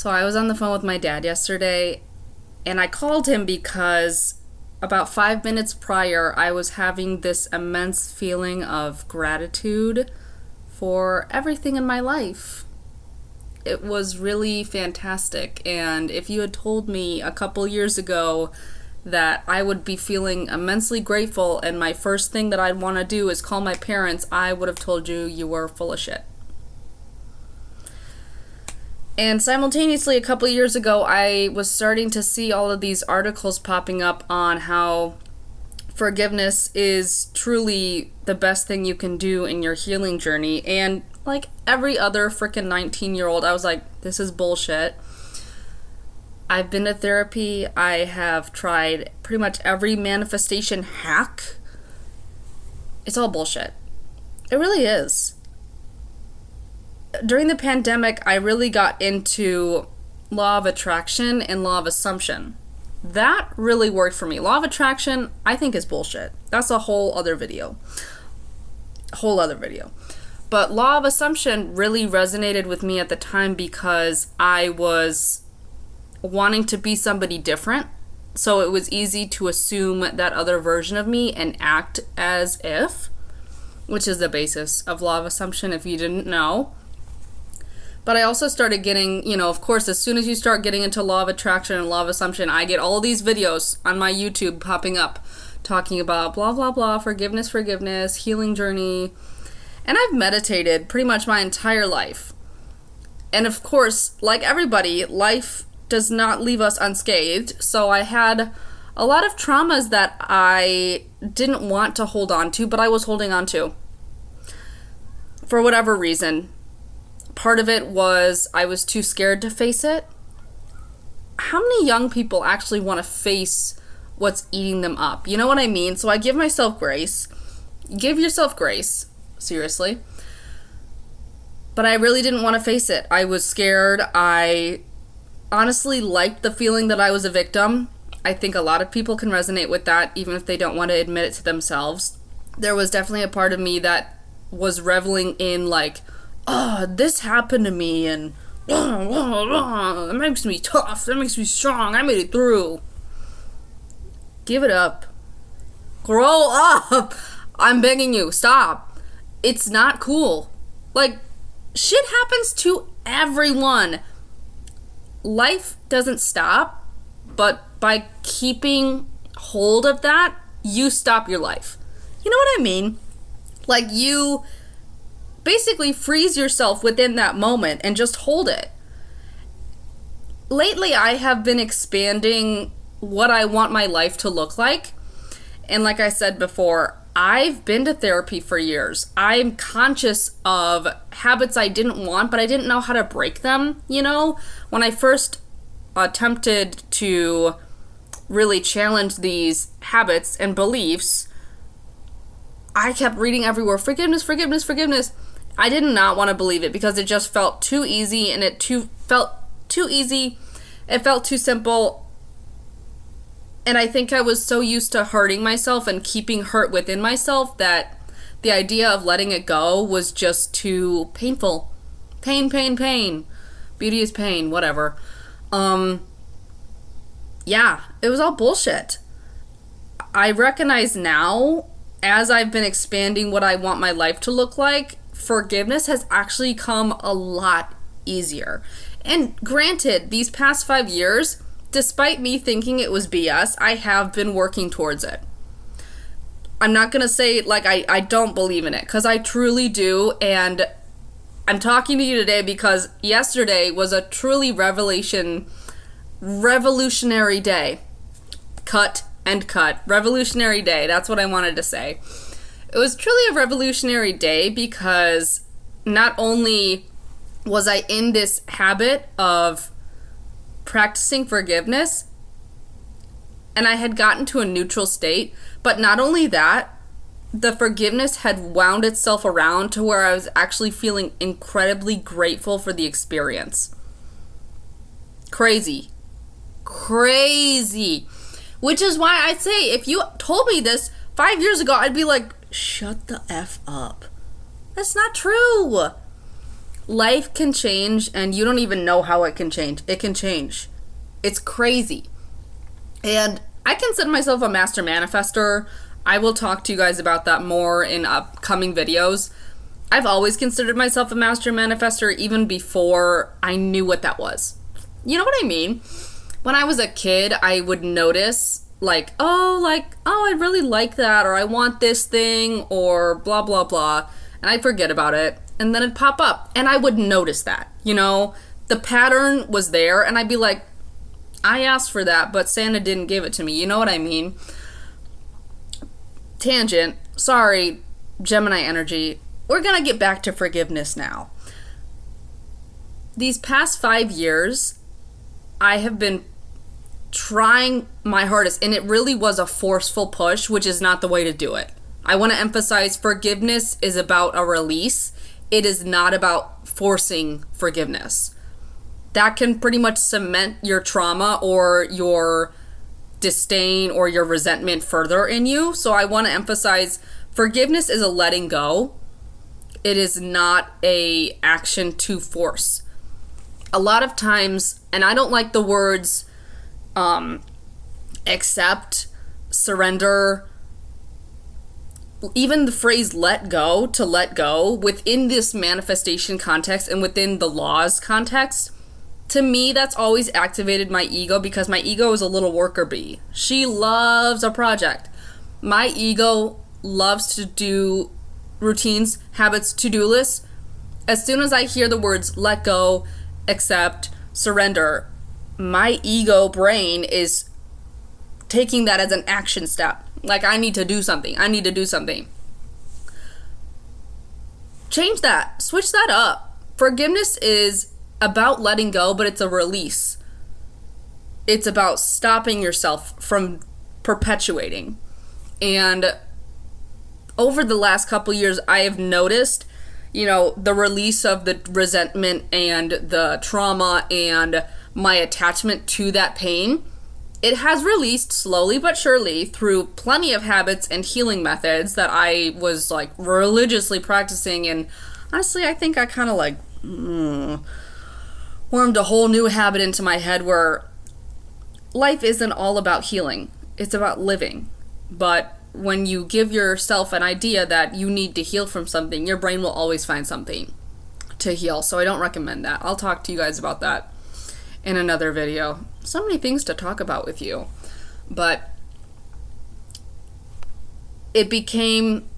So I was on the phone with my dad yesterday, and I called him because about 5 minutes prior, I was having this immense feeling of gratitude for everything in my life. It was really fantastic, and if you had told me a couple years ago that I would be feeling immensely grateful and my first thing that I'd want to do is call my parents, I would have told you you were full of shit. And simultaneously, a couple years ago, I was starting to see all of these articles popping up on how forgiveness is truly the best thing you can do in your healing journey. And like every other freaking 19-year-old, I was like, this is bullshit. I've been to therapy. I have tried pretty much every manifestation hack. It's all bullshit. It really is. During the pandemic, I really got into law of attraction and law of assumption. That really worked for me. Law of attraction, I think, is bullshit. That's a whole other video. But law of assumption really resonated with me at the time because I was wanting to be somebody different. So it was easy to assume that other version of me and act as if, which is the basis of law of assumption if you didn't know. But I also started getting, of course, as soon as you start getting into law of attraction and law of assumption, I get all these videos on my YouTube popping up talking about blah, blah, blah, forgiveness, healing journey. And I've meditated pretty much my entire life. And of course, like everybody, life does not leave us unscathed. So I had a lot of traumas that I didn't want to hold on to, but I was holding on to. For whatever reason. Part of it was I was too scared to face it. How many young people actually want to face what's eating them up? You know what I mean? So I give myself grace. Give yourself grace. Seriously. But I really didn't want to face it. I was scared. I honestly liked the feeling that I was a victim. I think a lot of people can resonate with that, even if they don't want to admit it to themselves. There was definitely a part of me that was reveling in like, oh, this happened to me, and it makes me tough, that makes me strong, I made it through. Give it up. Grow up! I'm begging you, stop. It's not cool. Like, shit happens to everyone. Life doesn't stop, but by keeping hold of that, you stop your life. You know what I mean? Like, you basically freeze yourself within that moment and just hold it. Lately, I have been expanding what I want my life to look like. And like I said before, I've been to therapy for years. I'm conscious of habits I didn't want, but I didn't know how to break them, When I first attempted to really challenge these habits and beliefs, I kept reading everywhere, forgiveness. I did not want to believe it because it just felt too easy, and it felt too easy. It felt too simple. And I think I was so used to hurting myself and keeping hurt within myself that the idea of letting it go was just too painful. Pain. Beauty is pain, whatever. Yeah, it was all bullshit. I recognize now, as I've been expanding what I want my life to look like, forgiveness has actually come a lot easier. And granted, these past 5 years, despite me thinking it was BS, I have been working towards it. I'm not going to say, I don't believe in it, because I truly do, and I'm talking to you today because yesterday was a truly revolutionary day. Cut. Revolutionary day, that's what I wanted to say. It was truly a revolutionary day because not only was I in this habit of practicing forgiveness, and I had gotten to a neutral state, but not only that, the forgiveness had wound itself around to where I was actually feeling incredibly grateful for the experience. Crazy. Which is why I say, if you told me this 5 years ago, I'd be like, shut the F up. That's not true. Life can change, and you don't even know how it can change. It can change. It's crazy. And I consider myself a master manifester. I will talk to you guys about that more in upcoming videos. I've always considered myself a master manifester even before I knew what that was. You know what I mean? When I was a kid, I would notice oh, I really like that, or I want this thing, or blah, blah, blah. And I'd forget about it. And then it'd pop up. And I would notice that, The pattern was there, and I'd be like, I asked for that, but Santa didn't give it to me. You know what I mean? Tangent. Sorry, Gemini energy. We're gonna get back to forgiveness now. These past 5 years, I have been trying my hardest, and it really was a forceful push, which is not the way to do it. I want to emphasize forgiveness is about a release. It is not about forcing forgiveness. That can pretty much cement your trauma or your disdain or your resentment further in you. So I want to emphasize forgiveness is a letting go. It is not a action to force. A lot of times, and I don't like the words accept, surrender, even the phrase let go, to let go, within this manifestation context and within the laws context, to me, that's always activated my ego, because my ego is a little worker bee. She loves a project. My ego loves to do routines, habits, to-do lists. As soon as I hear the words let go, accept, surrender, my ego brain is taking that as an action step. Like, I need to do something. I need to do something. Change that. Switch that up. Forgiveness is about letting go, but it's a release. It's about stopping yourself from perpetuating. And over the last couple years, I have noticed, the release of the resentment and the trauma and my attachment to that pain. It has released slowly but surely through plenty of habits and healing methods that I was religiously practicing. And honestly, I think I kind of formed a whole new habit into my head where life isn't all about healing. It's about living. But when you give yourself an idea that you need to heal from something, your brain will always find something to heal. So I don't recommend that. I'll talk to you guys about that in another video. So many things to talk about with you. But it became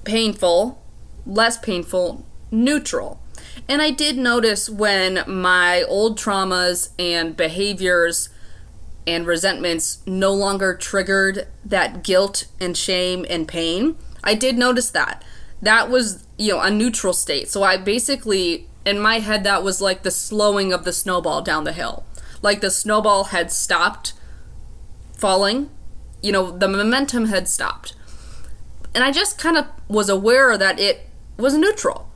painful, less painful, neutral. And I did notice when my old traumas and behaviors and resentments no longer triggered that guilt and shame and pain. I did notice that. That was, a neutral state. So I basically, in my head, that was like the slowing of the snowball down the hill. Like the snowball had stopped falling. The momentum had stopped. And I just kind of was aware that it was neutral.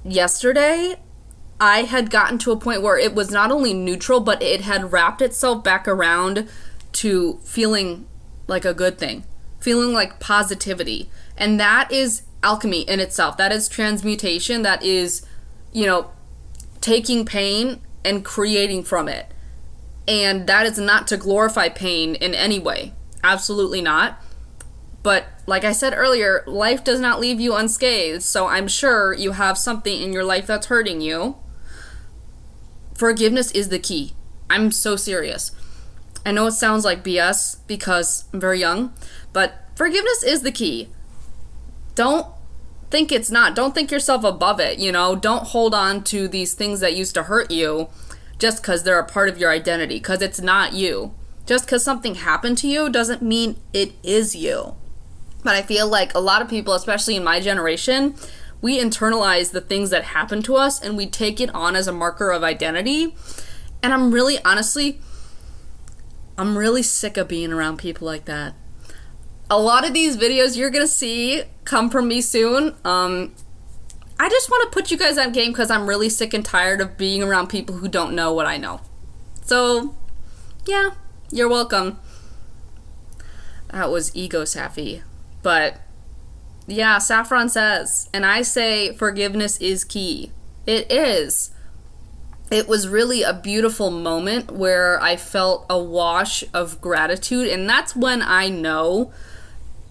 Yesterday, I had gotten to a point where it was not only neutral, but it had wrapped itself back around to feeling like a good thing, feeling like positivity. And that is alchemy in itself. That is transmutation. That is, taking pain and creating from it. And that is not to glorify pain in any way. Absolutely not. But like I said earlier, life does not leave you unscathed. So I'm sure you have something in your life that's hurting you. Forgiveness is the key. I'm so serious. I know it sounds like BS because I'm very young, but forgiveness is the key. Don't think it's not. Don't think yourself above it, Don't hold on to these things that used to hurt you just because they're a part of your identity, because it's not you. Just because something happened to you doesn't mean it is you. But I feel like a lot of people, especially in my generation, we internalize the things that happen to us and we take it on as a marker of identity. And I'm really sick of being around people like that. A lot of these videos you're going to see come from me soon. I just want to put you guys on game because I'm really sick and tired of being around people who don't know what I know. So, yeah, you're welcome. That was ego sappy. But Yeah, Saffron says. And I say forgiveness is key. It is. It was really a beautiful moment where I felt a wash of gratitude. And that's when I know,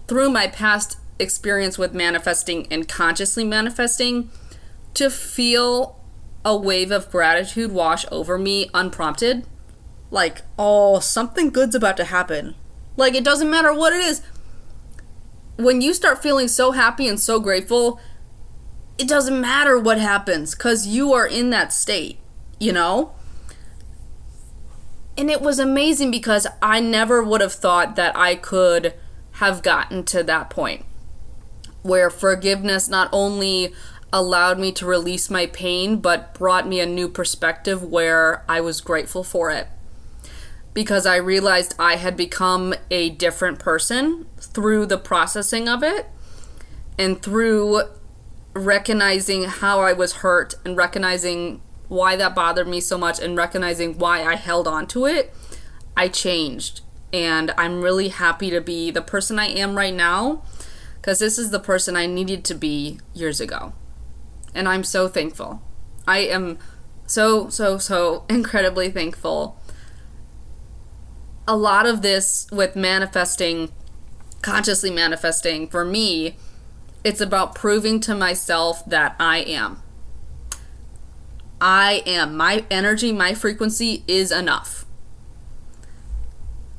through my past experience with manifesting and consciously manifesting, to feel a wave of gratitude wash over me unprompted. Like, oh, something good's about to happen. Like, it doesn't matter what it is. When you start feeling so happy and so grateful, it doesn't matter what happens because you are in that state, you know? And it was amazing because I never would have thought that I could have gotten to that point where forgiveness not only allowed me to release my pain, but brought me a new perspective where I was grateful for it. Because I realized I had become a different person through the processing of it and through recognizing how I was hurt and recognizing why that bothered me so much and recognizing why I held on to it. I changed, and I'm really happy to be the person I am right now because this is the person I needed to be years ago. And I'm so thankful. I am so incredibly thankful. A lot of this with manifesting, consciously manifesting, for me, it's about proving to myself that I am. My energy, my frequency is enough.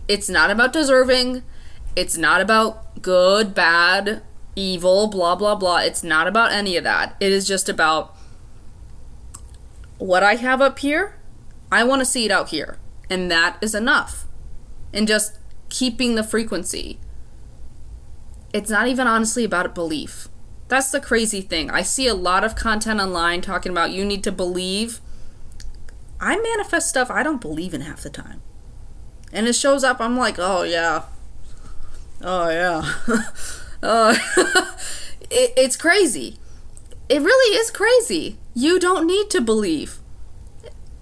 It's not about deserving. It's not about good, bad, evil, blah, blah, blah. It's not about any of that. It is just about what I have up here. I want to see it out here. And that is enough. And just keeping the frequency. It's not even honestly about belief. That's the crazy thing. I see a lot of content online talking about you need to believe. I manifest stuff I don't believe in half the time. And it shows up, I'm like, oh yeah. It's crazy. It really is crazy. You don't need to believe.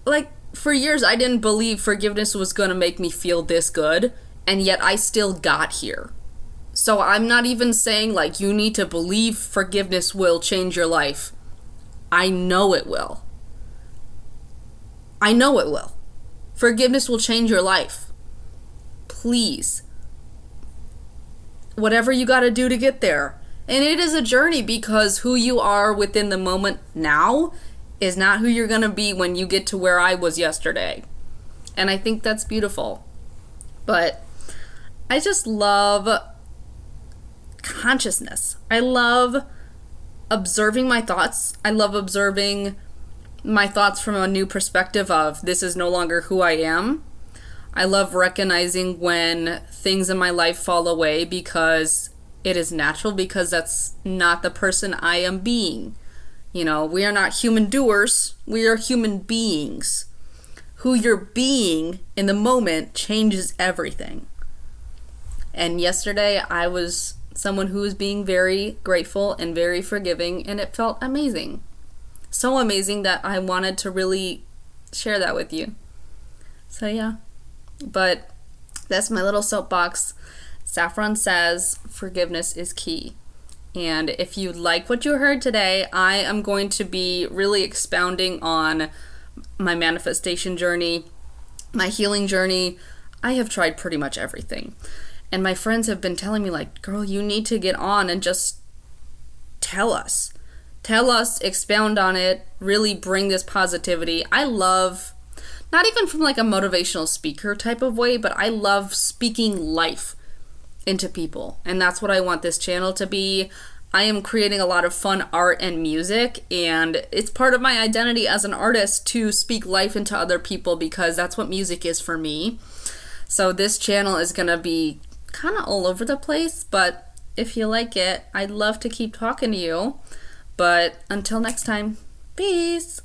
Like, for years, I didn't believe forgiveness was going to make me feel this good, and yet I still got here. So I'm not even saying, like, you need to believe forgiveness will change your life. I know it will. I know it will. Forgiveness will change your life. Please. Whatever you got to do to get there. And it is a journey because who you are within the moment now is not who you're going to be when you get to where I was yesterday. And I think that's beautiful. But I just love consciousness. I love observing my thoughts. I love observing my thoughts from a new perspective of this is no longer who I am. I love recognizing when things in my life fall away because it is natural, because that's not the person I am being. You know, we are not human doers. We are human beings. Who you're being in the moment changes everything. And yesterday I was someone who was being very grateful and very forgiving, and it felt amazing. So amazing that I wanted to really share that with you. So yeah. But that's my little soapbox. Saffron says forgiveness is key. And if you like what you heard today, I am going to be really expounding on my manifestation journey, my healing journey. I have tried pretty much everything. And my friends have been telling me, like, girl, you need to get on and just tell us. Tell us, expound on it, really bring this positivity. I love, not even from like a motivational speaker type of way, but I love speaking life into people. And that's what I want this channel to be. I am creating a lot of fun art and music, and it's part of my identity as an artist to speak life into other people because that's what music is for me. So this channel is going to be kind of all over the place, but if you like it, I'd love to keep talking to you. But until next time, peace!